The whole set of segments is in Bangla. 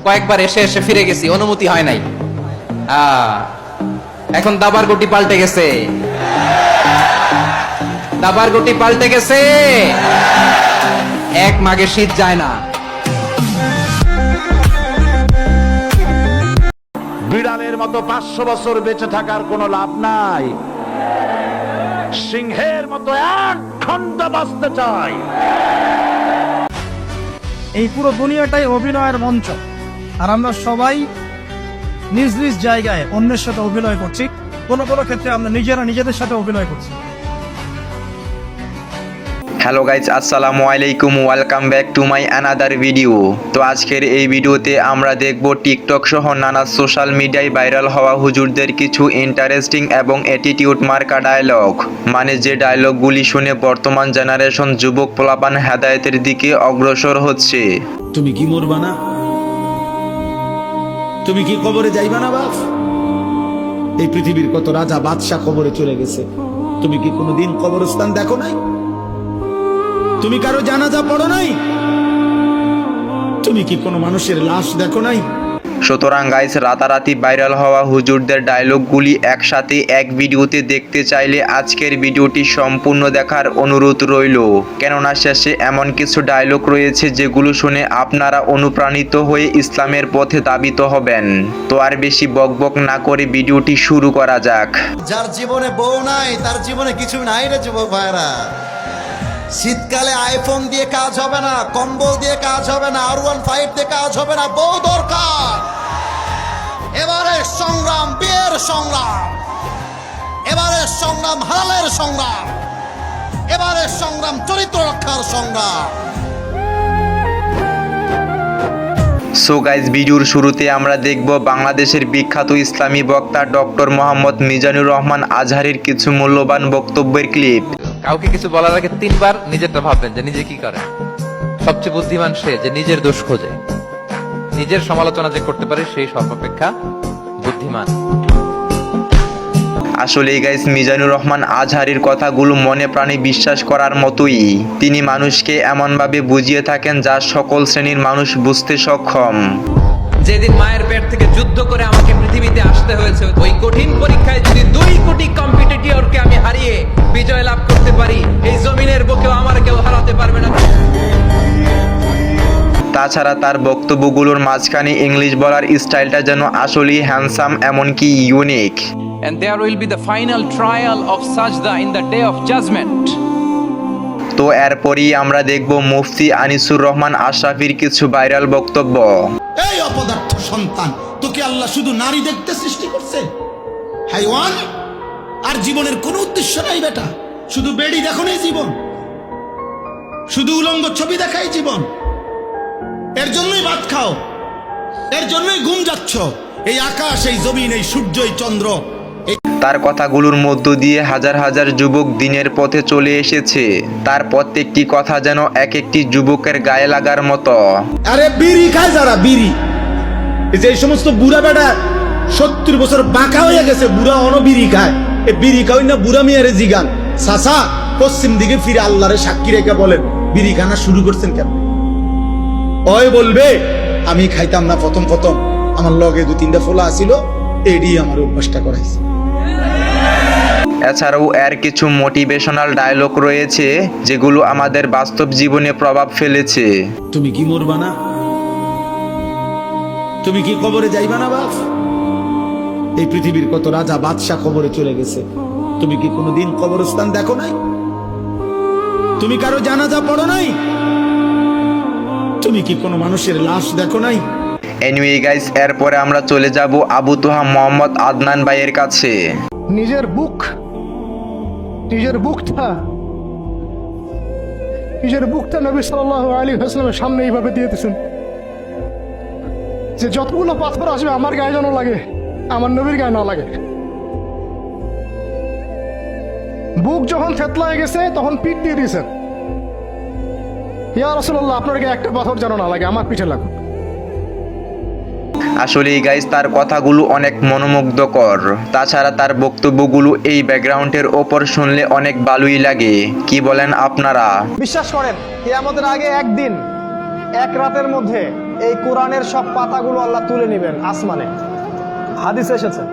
কয়েকবার এসে এসে ফিরে গেছি, অনুমতি হয় নাই। এখন দাবার গুটি পাল্টে গেছে, দাবার গুটি পাল্টে গেছে। এক মাঘে শীত যায় না। বিড়ালের মতো 500 বছর বেঁচে থাকার কোনো লাভ নাই। সিংহের মতো 1 ঘন্টা বাঁচতে চাই। এই পুরো দুনিয়াটাই অভিনয়ের মঞ্চ, আর আমরা সবাই নিজ নিজ জায়গায় অন্যের সাথে অভিনয় করছি। কোনো কোনো ক্ষেত্রে আমরা নিজেরা নিজেদের সাথে অভিনয় করছি। হ্যালো গাইজ, আসসালামু আলাইকুম, welcome back to my another video. তো আজকের এই ভিডিওতে আমরা দেখব টিকটক সহ নানা সোশ্যাল মিডিয়ায় ভাইরাল হওয়া হুজুরদের কিছু ইন্টারেস্টিং এবং অ্যাটিটিউড মার্কা ডায়লগ, মানে যে ডায়লগগুলি শুনে বর্তমান জেনারেশন যুবক পোলাপান হেদায়েতের দিকে অগ্রসর হচ্ছে। তুমি কি মরবা না? তুমি কি কবরে যাইবা না বাপ? এই পৃথিবীর কত রাজা বাদশাহ কবরে চলে গেছে, তুমি কি কোনোদিন কবরস্থান দেখো নাই? তুমি কারো জানাজা পড়ো নাই? তুমি কি কোনো মানুষের লাশ দেখো নাই? সুতরাং গাইস, রাতারাতি ভাইরাল হওয়া হুজুরদের ডায়লগগুলি একসাথে এক ভিডিওতে দেখতে চাইলে আজকের ভিডিওটি সম্পূর্ণ দেখার অনুরোধ রইল, কেননা শেষে এমন কিছু ডায়লগ রয়েছে যেগুলো শুনে আপনারা অনুপ্রাণিত হয়ে ইসলামের পথে ধাবিত হবেন। তো আর বেশি বকবক না করে ভিডিওটি শুরু করা যাক। যার জীবনে বউ নাই তার জীবনে কিছু নাই রে যুবক ভাইরা। শীতকালে আইফোন দিয়ে কাজ হবে না, কম্বল দিয়ে কাজ হবে না, R15 দিয়ে কাজ হবে না, বউ দরকার। এবারে সংগ্রাম বিয়ের সংগ্রাম, এবারে সংগ্রাম হালালের সংগ্রাম, এবারে সংগ্রাম চরিত্র রক্ষার সংগ্রাম। সো গাইজ, ভিডিওর শুরুতে আমরা দেখব বাংলাদেশের বিখ্যাত ইসলামী বক্তা ডক্টর মোহাম্মদ মিজানুর রহমান আজহারের কিছু মূল্যবান বক্তব্যের ক্লিপ। কাউকে কিছু বলার আগে 3 বার নিজেরটা ভাববেন যে নিজে কি করে। সবচেয়ে বুদ্ধিমান সে যে নিজের দোষ খোঁজে, নিজের সমালোচনা যে করতে পারে সেই সর্বাপেক্ষা বুদ্ধিমান। আসলে গাইস, মিজানুর রহমান আজহারের কথাগুলো মনে প্রাণে বিশ্বাস করার মতোই। তিনি মানুষকে এমনভাবে বুঝিয়ে থাকেন যা সকল শ্রেণীর মানুষ বুঝতে সক্ষম। যেদিন মায়ের পেট থেকে যুদ্ধ করে আমাকে পৃথিবীতে আসতে হয়েছে, ওই কঠিন পরীক্ষায় যদি 2 কোটি কম্পিটিটরকে আমি হারিয়ে বিজয় লাভ করতে পারি, এই জমিনের বুকেও আমার কেউ হারাতে পারবে না। তাছাড়া তার বক্তব্যগুলোর মাঝখানে ইংলিশ বলার স্টাইলটা যেন আসলেই হ্যান্ডসাম, এমনকি unique. And there will be the final trial of sajda in the day of judgment. তো এরপরই আমরা দেখব মুফতি আনিসুর রহমান আশরাফির কিছু ভাইরাল বক্তব্য। এই অপদার্থ সন্তান, তোকে আল্লাহ শুধু নারী দেখতে সৃষ্টি করছে? হাইওয়ান! আর জীবনের কোনো উদ্দেশ্য নাই বেটা, শুধু বেড়ি দেখো নাই জীবন, শুধু উলঙ্গ ছবি দেখাই জীবন। এর জন্যই ভাত খাও, এর জন্যই ঘুম যাচ্ছ। এই আকাশ, এই জমিন, এই সূর্য, এই চন্দ্র। তার কথাগুলোর মধ্য দিয়ে হাজার হাজার যুবক দিনের পথে চলে এসেছে। তার প্রত্যেকটি কথা যেন এক একটি যুবকের গায়ে লাগার মতো। আরে বিড়ি খায় যারা, বিড়ি, এই যে সমস্ত বুড়া বেটা 70 বছর বাঁকা হয়ে গেছে, বুড়া অনবিড়ি খায়। এই বিড়ি খাওয়াই না বুড়া মেয়ারে জিগান, চাচা পশ্চিম দিকে ফিরে আল্লাহরে সাক্ষী রেখে বলেন বিড়ি খানা শুরু করছেন কেন? ওই বলবে আমি খাইতাম না প্রথম প্রথম, আমার লগে 2-3টা ফোলা আসিল, এডি আমার অভ্যাসটা করাইছে। এছাড়াও এর কিছু মোটিভেশনাল ডায়লগ রয়েছে যেগুলো আমাদের বাস্তব জীবনে প্রভাব ফেলেছে। তুমি কি মরবা না? তুমি কি কবরে যাইবা না বাপ? এই পৃথিবীর কত রাজা বাদশাহ কবরে চলে গেছে, তুমি কি কোনোদিন কবরস্থান দেখো নাই? তুমি কারো জানাজা পড়ো নাই? তুমি কি কোনো মানুষের লাশ দেখো নাই? এনিওয়ে গাইস, এরপরে আমরা চলে যাব আবু তোহা মোহাম্মদ আদনান ভাইয়ের কাছে। নিজের বুকটা নবী সাল্লাল্লাহু আলাইহি ওয়াসাল্লামের সামনে এইভাবে দিয়ে দিয়েছেন যে যতগুলো পাথর আসবে আমার গায়ে যেন লাগে, আমার নবীর গায়ে না লাগে। বুক যখন থেতলায় গেছে তখন পিঠ দিয়ে দিয়েছেন, ইয়া রাসূলুল্লাহ আপনার গায়ে একটা পাথর যেন না লাগে, আমার পিঠে লাগুক। আসলে গাইস, তার কথাগুলো অনেক মনোমুগ্ধকর। তাছাড়া তার বক্তব্যগুলো এই ব্যাকগ্রাউন্ডের ওপর শুনলে অনেক ভালোই লাগে। কি বলেন আপনারা? বিশ্বাস করেন কিয়ামতের আগে একদিন, এক রাতের মধ্যে এই কোরআনের সব পাতাগুলো আল্লাহ তুলে নেবেন আসমানে। হাদিস এসেছে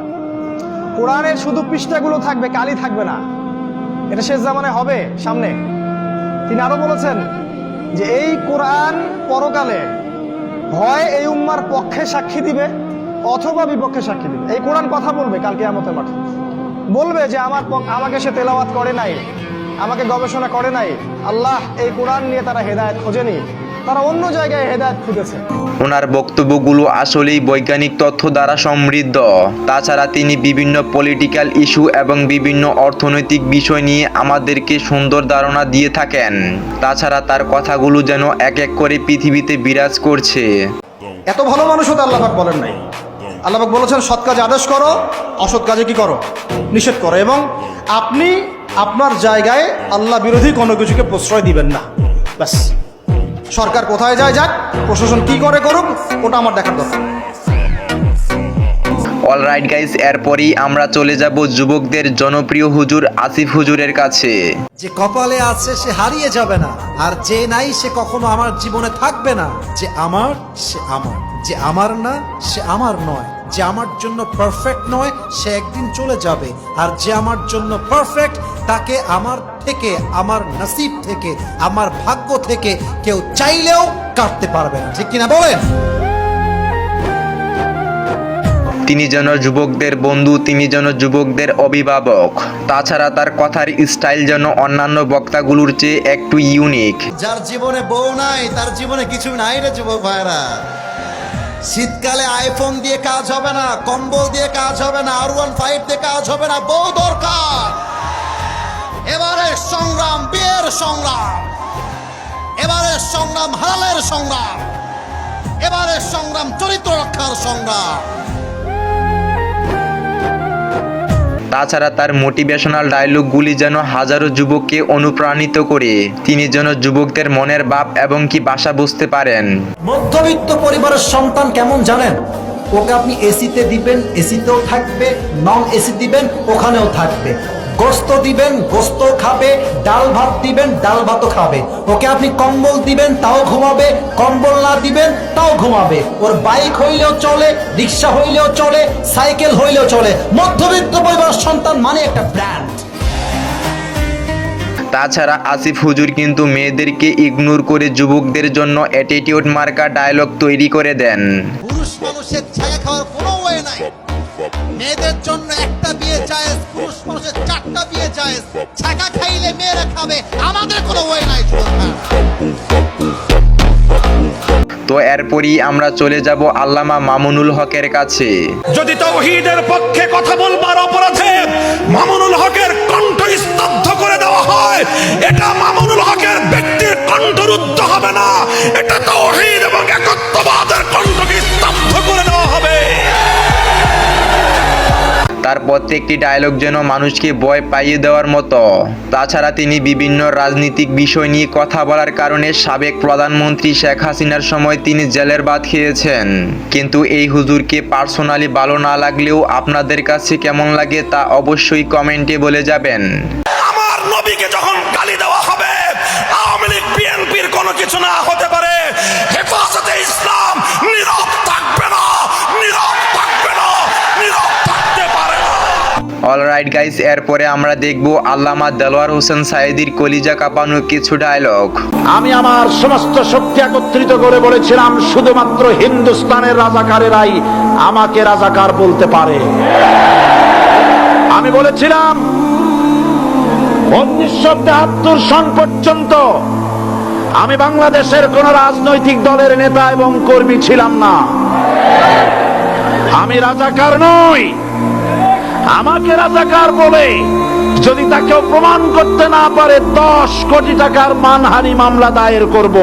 কোরআনের শুধু পৃষ্ঠাগুলো থাকবে, কালি থাকবে না। এটা শেষ জামানায় হবে সামনে। তিনি আরো বলেছেন যে এই কোরআন পরকালে হয় এই উম্মার পক্ষে সাক্ষী দিবে অথবা বিপক্ষে সাক্ষী দিবে। এই কোরআন কথা বলবে কাল কিয়ামতের মাঠে, বলবে যে আমাকে সে তেলাওয়াত করে নাই, আমাকে গবেষণা করে নাই। আল্লাহ এই কোরআন নিয়ে তারা হেদায়েত খোঁজেনি, তারা অন্য জায়গায় হেদায়েত খুঁজেছে। ওনার বক্তব্যগুলো আসলেই বৈজ্ঞানিক তথ্য দ্বারা সমৃদ্ধ। তাছাড়া তিনি বিভিন্ন পলিটিক্যাল ইস্যু এবং বিভিন্ন অর্থনৈতিক বিষয় নিয়ে আমাদেরকে সুন্দর ধারণা দিয়ে থাকেন। তাছাড়া তার কথাগুলো যেন এক এক করে পৃথিবীতে বিরাজ করছে। এত ভালো মানুষ হতে আল্লাহ পাক বলেন নাই। আল্লাহ পাক বলেছেন সৎ কাজে আদেশ করো, অসৎ কাজে কি করো, নিষেধ করো। এবং আপনি আপনার জায়গায় আল্লাহ বিরোধী কোনো কিছুকে প্রশ্রয় দিবেন না। ব্যাস, সরকার কোথায় যায় যাক, প্রশাসন কি করে করুক, ওটা আমার দেখার দরকার। অলরাইট গাইস, এরপরই আমরা চলে যাব যুবকদের জনপ্রিয় হুজুর আসিফ হুজুরের কাছে। যে কপালে আছে সে হারিয়ে যাবে না, আর যে নাই সে কখনো আমার জীবনে থাকবে না। যে আমার সে আমার, যে আমার না সে আমার নয়, যে আমার জন্য পারফেক্ট নয় সে একদিন চলে যাবে, আর যে আমার জন্য পারফেক্ট তাকে আমার থেকে, আমার নসিব থেকে, আমার ভাগ্য থেকে কেউ চাইলেও কাটতে পারবে না। ঠিক কিনা বলেন? তিনি যেন যুবকদের বন্ধু, তিনি যেন যুবকদের অভিভাবক। তাছাড়া তার কথার স্টাইল যেন অন্যান্য বক্তাগুলোর চেয়ে একটু ইউনিক। যার জীবনে বউ নাই তার জীবনে কিছু নাই রে যুবক ভাইরা। শীতকালে আইফোন দিয়ে কাজ হবে না, কম্বল দিয়ে কাজ হবে না, R15 দিয়ে কাজ হবে না, বউ দরকার। এবারে সংগ্রাম বিয়ের সংগ্রাম, এবারে সংগ্রাম হালালের সংগ্রাম, এবারে সংগ্রাম চরিত্র রক্ষার সংগ্রাম। তাছাড়া তার মোটিভেশনাল ডায়লগগুলি যেন হাজারো যুবককে অনুপ্রাণিত করে। তিনি যেন যুবকদের মনের ভাব এবং কি ভাষা বুঝতে পারেন। মধ্যবিত্ত পরিবারের সন্তান কেমন জানেন? ওকে আপনি এসিতে দিবেন, এসিতেও থাকবে, নন এসি দিবেন, ওখানেও থাকবে। গোস্ত দিবেন, গোস্ত খাবে, ডাল ভাত দিবেন, ডাল ভাতও খাবে। ওকে আপনি কম্বল দিবেন, তাও ঘুমাবে, কম্বল না দিবেন তাও ঘুমাবে। ওর বাইক হইলেও চলে, রিক্সা হইলেও চলে, সাইকেল হইলেও চলে। মধ্যবিত্ত পরিবারের সন্তান মানে একটা ব্র্যান্ড। তাছাড়া আসিফ হুজুর কিন্তু মেয়েদেরকে ইগনোর করে যুবকদের জন্য অ্যাটিটিউড মার্কা ডায়লগ তৈরি করে দেন। পুরুষ মানুষের ছায়া খাওয়ার কোনো ওয়ে নাই। মেয়েদের জন্য একটা বিয়ে জায়েজ, পুরুষ মানুষের 4টা বিয়ে জায়েজ। ছাকা খাইলে মেয়েরা খাবে, আমাদের কোনো ওয়ে নাই। তো এরপরই আমরা চলে যাব আল্লামা মামুনুল হকের কাছে। যদি তাওহীদের পক্ষে কথা বলবার অপরাধে মামুনুল হকের কণ্ঠ স্তব্ধ করে দেওয়া হয়, এটা মামুনুল হকের ব্যক্তির কণ্ঠরুদ্ধ হবে না, এটা তাওহীদ এবং একত্ববাদের কণ্ঠকে স্তব্ধ করে দেওয়া হবে। তার প্রত্যেকটি ডায়লগ যেন মানুষকে ভয় পাইয়ে দেওয়ার মতো। তাছাড়া তিনি বিভিন্ন রাজনৈতিক বিষয় নিয়ে কথা বলার কারণে সাবেক প্রধানমন্ত্রী শেখ হাসিনার সময় তিনি জেলের ভাত খেয়েছেন। কিন্তু এই হুজুরকে পার্সোনালি ভালো না লাগলেও আপনাদের কাছে কেমন লাগে তা অবশ্যই কমেন্টে বলে যাবেন। আমার নবীকে যখন গালি দেওয়া হবে, আওয়ামী লীগ বিএনপির কোনো কিছু না হতে পারে, হেফাজতে ইসলাম নীরব থাকবে না, নীরব থাকবে না, নীরব থাকতে পারে না। অলরাইট গাইস, এরপরে আমরা দেখব আল্লামা দেলোয়ার হোসেন সাঈদীর কলিজা কাঁপানো কিছু ডায়লগ। আমি আমার সমস্ত শক্তি একত্রিত করে বলেছিলাম শুধুমাত্র হিন্দুস্তানের রাজাকারেরাই আমাকে রাজাকার বলতে পারে। আমি বলেছিলাম 1973 সন পর্যন্ত আমি বাংলাদেশের কোন রাজনৈতিক দলের নেতা এবং কর্মী ছিলাম না। আমি রাজাকার নই। আমাকে রাজাকার বলে যদি তাকে প্রমাণ করতে না পারে 10 কোটি টাকার মানহানি মামলা দায়ের করব।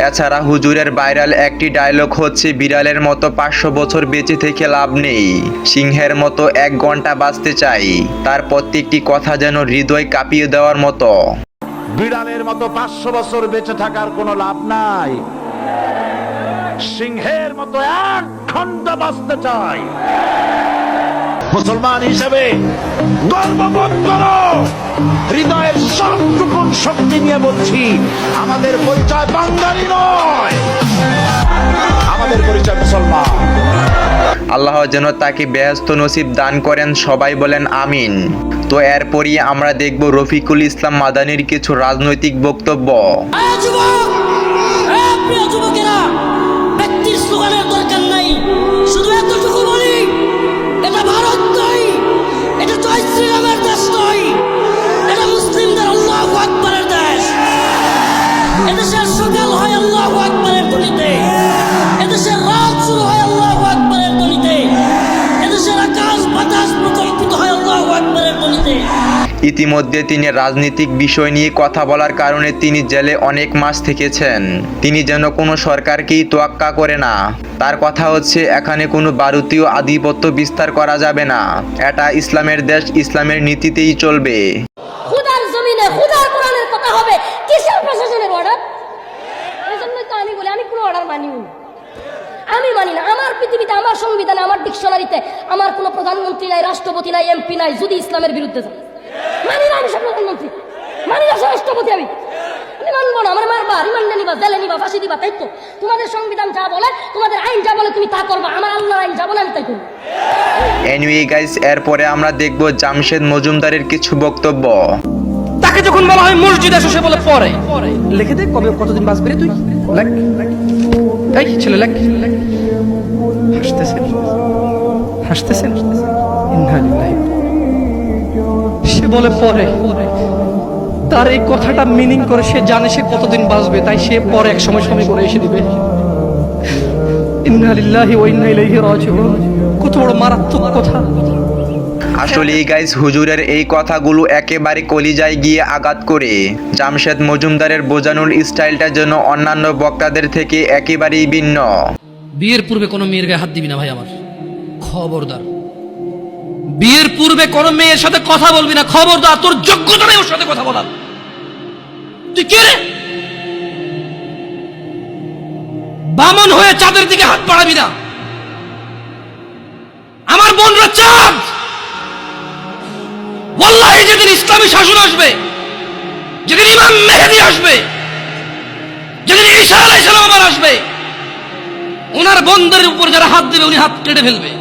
এছাড়া হুজুরের ভাইরাল একটি ডায়লগ হচ্ছে, বিড়ালের মতো 500 বছর বেঁচে থেকে লাভ নেই, সিংহের মতো 1 ঘন্টা বাঁচতে চাই। তার প্রত্যেকটি কথা যেন হৃদয় কাঁপিয়ে দেওয়ার মতো। বিড়ালের মতো 500 বছর বেঁচে থাকার কোনো লাভ নাই, সিংহের মতো 1 ঘন্টা বাঁচতে চাই। মুসলমান হিসেবে গর্ববোধ করো, হৃদয়ের সবটুকু শক্তি নিয়ে বলছি, আমাদের পরিচয় বাঙালি নয়। আমাদের পরিচয় মুসলমান। আল্লাহ যেন তাকে বেহেশত নসিব দান করেন, সবাই বলেন আমিন। তো এরপরই আমরা দেখব রফিকুল ইসলাম মাদানির কিছু রাজনৈতিক বক্তব্য। প্রিয় যুবকেরা, ব্যক্তির স্লোগানের দরকার নাই, শুধু এতটুকু বলি, এটা ভারত নয়, এটা জয় শ্রীরামের দেশ নয়, এটা মুসলিমদের আল্লাহু আকবারের দেশ। এদেশের সকাল হয় আল্লাহু আকবারের ধ্বনিতে, এদেশের রাত শুরু হয় আল্লাহু আকবারের ধ্বনিতে, এদেশের আকাশ বাতাস প্রকম্পিত হয় আল্লাহু আকবারের ধ্বনিতে। ইতিমধ্যে তিনি রাজনৈতিক বিষয় নিয়ে কথা বলার কারণে তিনি জেলে অনেক মাস থেকেছেন। তিনি যেন কোনো সরকারকেই তোয়াক্কা করে না। তার কথা হচ্ছে এখানে কোনো ভারতীয় আধিপত্য বিস্তার করা যাবে না, এটা ইসলামের দেশ, ইসলামের নীতিতেই চলবে। খুদার জমিনে খুদার কোরআনের কথা হবে, কিসের প্রশাসনের অর্ডার? এই জন্যই তো আমি বলি, আমি কোনো অর্ডার মানিও না, আমি মানি না। আমার পৃথিবীতে, আমার সংবিধানে, আমার ডিকশনারিতে আমার কোনো প্রধানমন্ত্রী নাই, রাষ্ট্রপতি নাই, এমপি নাই যদি ইসলামের বিরুদ্ধে যায়। মানি না আমি সব প্রধানমন্ত্রী, মানি না রাষ্ট্রপতি, আমি মানবো না। আমার মারবা, রিমান্ডে নিবা, জেলে নিবা, ফাঁসি দিবা, তাই তো? তোমাদের সংবিধান যা বলে, তোমাদের আইন যা বলে তুমি তা করবা, আমার আল্লাহর আইন যা বলে আমি তাই করবো। এনিওয়ে গাইস, এরপরে আমরা দেখব জামশেদ মজুমদারের কিছু বক্তব্য। তাকে যখন বলা হয় মসজিদে এসে, সে বলে পরে। লিখে দে কবে কতদিন বাঁচবে রে তুই, লেখ। এই ছেলে লেখ। হাসতেছেন, হাসতেছেন। ইন্নালিল্লাহি। সে বলে পরে। তার এই কথাটা মিনিং করে সে জানে সে কতদিন বাঁচবে, তাই সে পরে এক সময় করে এসে দিবে। ইন্নালিল্লাহি ওয়া ইন্না ইলাইহি রাজিউন। কত বড় মারাত্মক কথা। আসলে গাইস, হুজুরের এই কথাগুলো একেবারে কলিজায় গিয়ে আঘাত করে। জামশেদ মজুমদারের বোঝানোর স্টাইলটা যেন অন্যান্য বক্তাদের থেকে একেবারেই ভিন্ন। বিয়ের পূর্বে কোনো মেয়ের গায়ে হাত দিবি না ভাই আমার, খবরদার। বিয়ের পূর্বে কোনো মেয়ের সাথে কথা বলবি না, খবরদার। তোর যোগ্যতা নেই ওর সাথে কথা বলার। তুই কে রে? বামন হয়ে চাঁদের দিকে হাত বাড়াবি না। আমার বোনরা চাঁদ। ওয়াল্লাহি যেদিন ইসলামী শাসন আসবে, যেদিন ইমাম মেহেদী আসবে, যেদিন ঈসা আলাইহিস সালাম আবার আসবে, ওনার বন্ধের উপর যারা হাত দেবে উনি হাত কেটে ফেলবে।